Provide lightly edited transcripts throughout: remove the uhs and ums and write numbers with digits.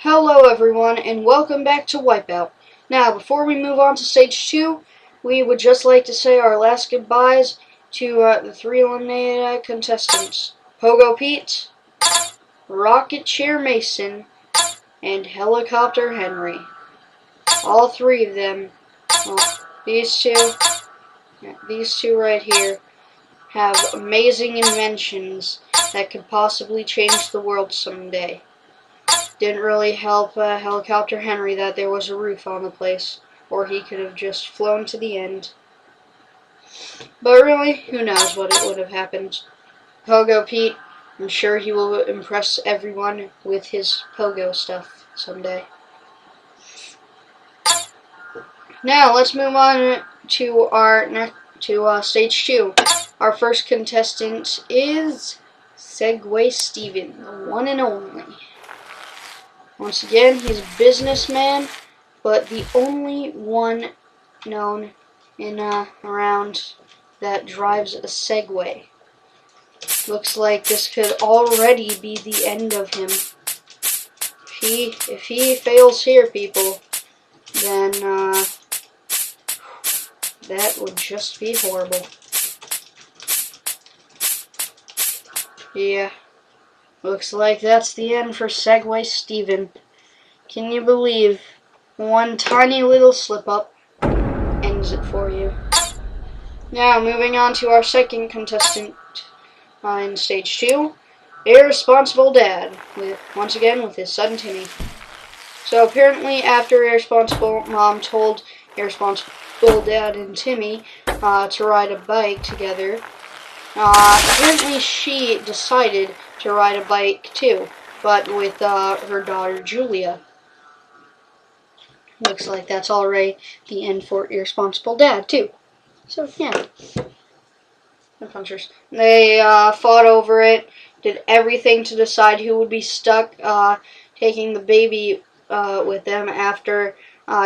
Hello everyone, and welcome back to Wipeout. Now, before we move on to Stage 2, we would just like to say our last goodbyes to the three eliminated contestants. Pogo Pete, Rocket Chair Mason, and Helicopter Henry. All three of them, well, these two right here, have amazing inventions that could possibly change the world someday. Didn't really help Helicopter Henry that there was a roof on the place, or he could have just flown to the end. But really, who knows what it would have happened. Pogo Pete, I'm sure he will impress everyone with his pogo stuff someday. Now, let's move on to Stage 2. Our first contestant is Segway Steven, the one and only. Once again, he's a businessman, but the only one known in around that drives a Segway. Looks like this could already be the end of him. If he fails here, people, then that would just be horrible. Yeah. Looks like that's the end for Segway Steven. Can you believe one tiny little slip-up ends it for you? Now, moving on to our second contestant in Stage 2, Irresponsible Dad, once again with his son Timmy. So apparently after Irresponsible Mom told Irresponsible Dad and Timmy to ride a bike together, apparently she decided to ride a bike too, but with her daughter Julia. Looks like that's already the end for Irresponsible Dad too. So yeah, the punchers. They fought over it, did everything to decide who would be stuck taking the baby with them after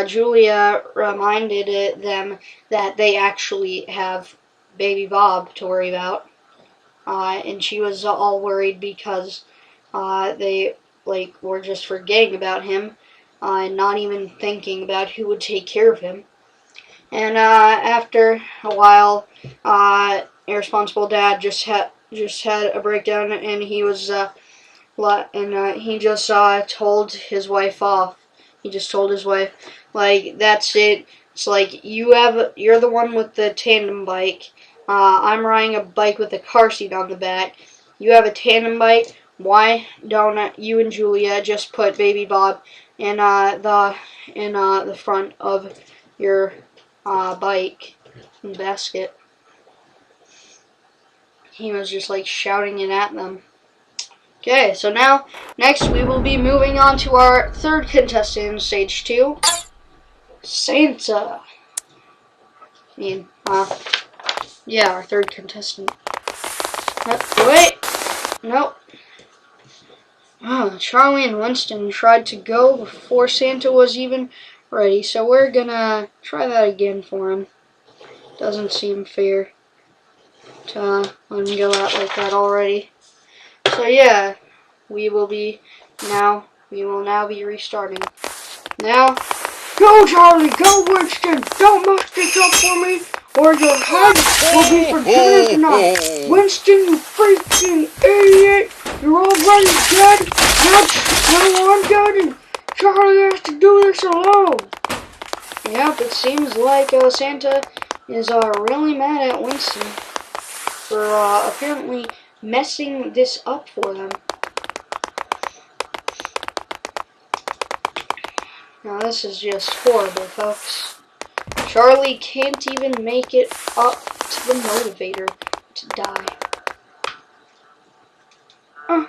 Julia reminded them that they actually have baby Bob to worry about. And she was all worried because they were just forgetting about him and not even thinking about who would take care of him. And after a while, Irresponsible Dad just had a breakdown, and he was he just told his wife off. He just told his wife, like, that's it. It's like you're the one with the tandem bike. I'm riding a bike with a car seat on the back. You have a tandem bike. Why don't you and Julia just put baby Bob in the front of your bike in the basket? He was just like shouting it at them. Okay, so now next we will be moving on to our third contestant in Stage 2, Santa. Yeah, our third contestant. Wait! Nope. Oh, Charlie and Winston tried to go before Santa was even ready, so we're gonna try that again for him. Doesn't seem fair to let him go out like that already. So yeah, we will now be restarting. Now, go Charlie, go Winston, don't mess this up for me, or your head will be for dinner tonight. Winston, you freaking idiot! You're already dead. Now I'm dead, and Charlie has to do this alone. Yep, it seems like Santa is really mad at Winston for apparently messing this up for them. Now this is just horrible, folks. Charlie can't even make it up to the motivator to die. I'm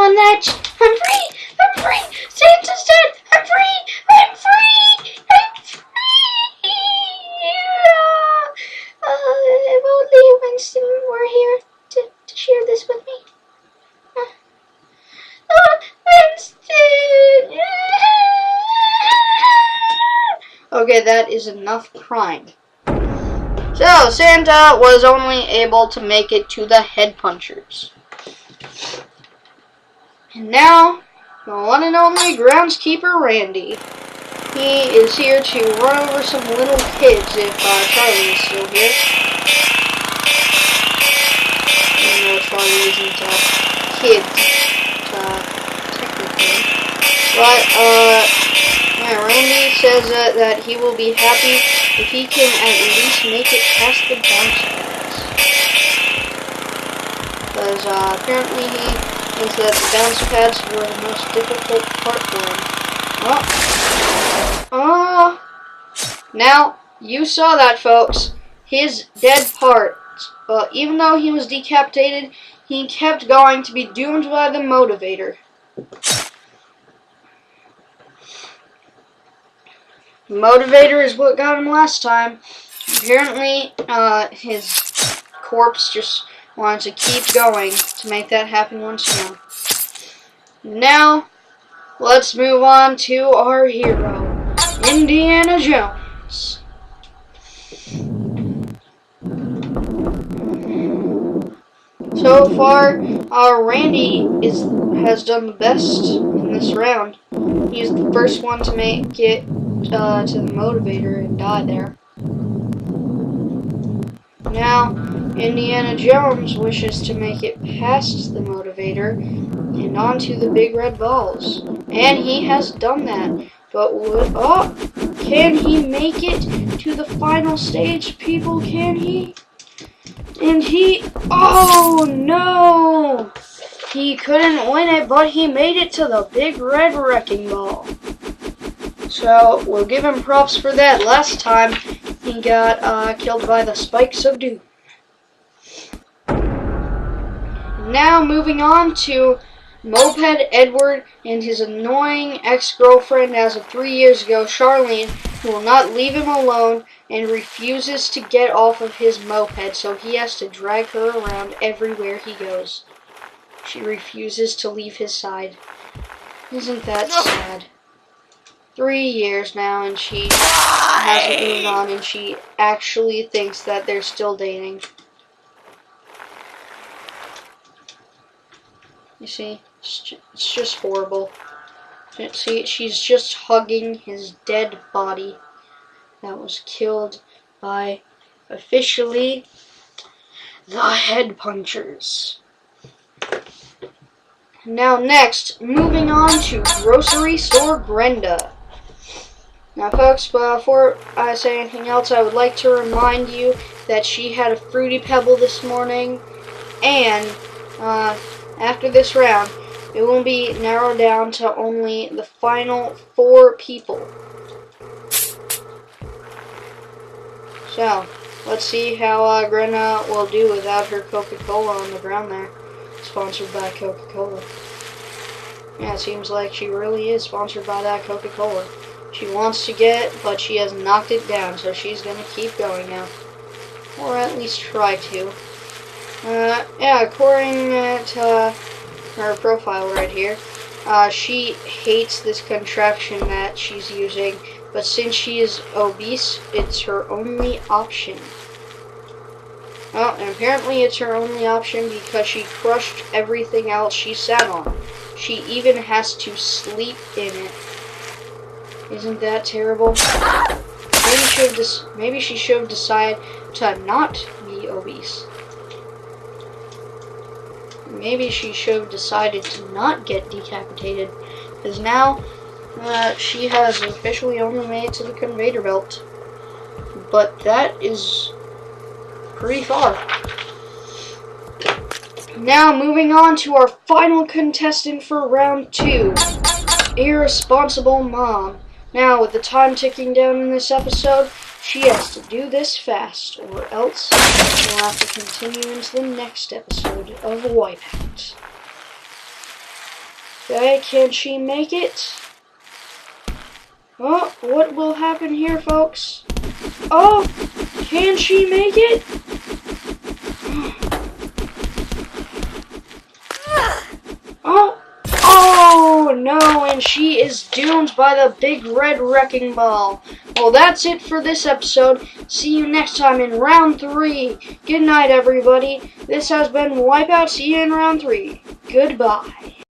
on the edge. I'm free! I'm free! Santa's dead! I'm free! I'm free! I'm free! If only Winston were here to share this with me. Winston! Okay, that is enough crying. So, Santa was only able to make it to the head punchers. And now, the one and only groundskeeper Randy. He is here to run over some little kids if Charlie is still here. Even though Charlie isn't kids, technically. But, yeah, Randy says that he will be happy if he can at least make it past the bounce pads. Because, apparently he thinks that the bounce pads were the most difficult part for him. Now, you saw that, folks. His dead part. Well, even though he was decapitated, he kept going to be doomed by the motivator. The motivator is what got him last time. Apparently, his corpse just wanted to keep going to make that happen once again. Now, let's move on to our hero, Indiana Jones. So far, Randy has done the best in this round. He's the first one to make it to the motivator and die there. Now, Indiana Jones wishes to make it past the motivator and onto the big red balls. And he has done that. But can he make it to the final stage, people? Can he? And oh no! He couldn't win it, but he made it to the big red wrecking ball. So, we'll give him props for that. Last time, he got killed by the spikes of doom. Now, moving on to Moped Edward and his annoying ex-girlfriend as of 3 years ago, Charlene, who will not leave him alone and refuses to get off of his moped, so he has to drag her around everywhere he goes. She refuses to leave his side. Isn't that sad? 3 years now, and she hasn't moved on, and she actually thinks that they're still dating. You see, it's just horrible. See, she's just hugging his dead body that was killed by, officially, the head punchers. Now next, moving on to Grocery Store Brenda. Now folks, before I say anything else, I would like to remind you that she had a Fruity Pebble this morning, and after this round, it will be narrowed down to only the final 4 people. So, let's see how Greta will do without her Coca-Cola on the ground there. Sponsored by Coca-Cola. Yeah, it seems like she really is sponsored by that Coca-Cola. She wants to get, but she has knocked it down, so she's going to keep going now. Or at least try to. Yeah, according to her profile right here, she hates this contraption that she's using, but since she is obese, it's her only option. Well, and apparently it's her only option because she crushed everything else she sat on. She even has to sleep in it. Isn't that terrible? Maybe she should have decided to not be obese. Maybe she should have decided to not get decapitated, because now she has officially only made it to the conveyor belt. But that is pretty far. Now moving on to our final contestant for round 2, Irresponsible Mom. Now with the time ticking down in this episode, she has to do this fast, or else we'll have to continue into the next episode of Wipeout. Okay, can she make it? Oh, what will happen here, folks? Oh, can she make it? Oh no, and she is doomed by the big red wrecking ball. Well, that's it for this episode. See you next time in round 3. Good night, everybody. This has been Wipeout. See you in round 3. Goodbye.